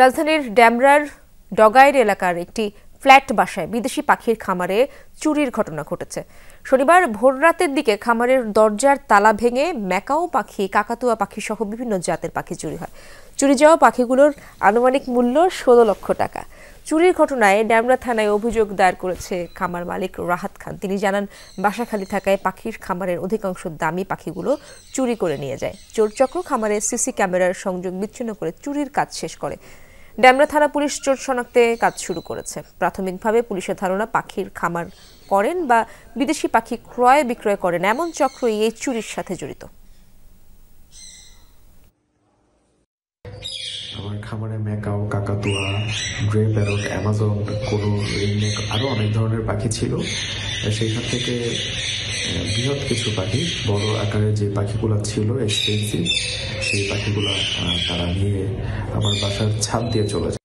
রাজধানীর ড্যামরার ডগাইর এলাকার একটি ফ্ল্যাট বাসায় বিদেশি পাখির খামারে চুরির ঘটনা ঘটেছে। শনিবার ভোররাতের দিকে খামারের দরজার তালা ভেঙে ম্যাকাও পাখি, কাকাতুয়া পাখি সহ বিভিন্ন জাতের পাখি চুরি হয়। চুরি যাওয়া পাখিগুলোর আনুমানিক মূল্য ১৬ লক্ষ টাকা। চুরির ঘটনায় ড্যামরা থানায় অভিযোগ দায়ের করেছে খামার মালিক রাহাত খান। তিনি জানান, বাসা খালি থাকায় পাখির খামারের অধিকাংশ দামি পাখিগুলো চুরি করে নিয়ে যায়। চোরচক্র খামারে সিসি ক্যামেরার সংযোগ বিচ্ছিন্ন করে চুরির কাজ শেষ করে। ড্যামরা থানা পুলিশ চোর শনাক্তে কাজ শুরু করেছে। প্রাথমিকভাবে পুলিশের ধারণা পাখির খামার করেন বা বিদেশি পাখি ক্রয় বিক্রয় করেন এমন চক্রই এই চুরির সাথে জড়িত। আমার খামারে ম্যাকাও, কাকাতুয়া, গ্রে প্যারট, অ্যামাজন, কোনো রিংনেক আরও অনেক ধরনের পাখি ছিল। সেইখান থেকে বৃহৎ কিছু পাখি, বড় আকারের যে পাখিগুলো ছিল এক্সপেন্সিভ, সেই পাখিগুলো তারা নিয়ে আমার বাসার ছাদ দিয়ে চলে যায়।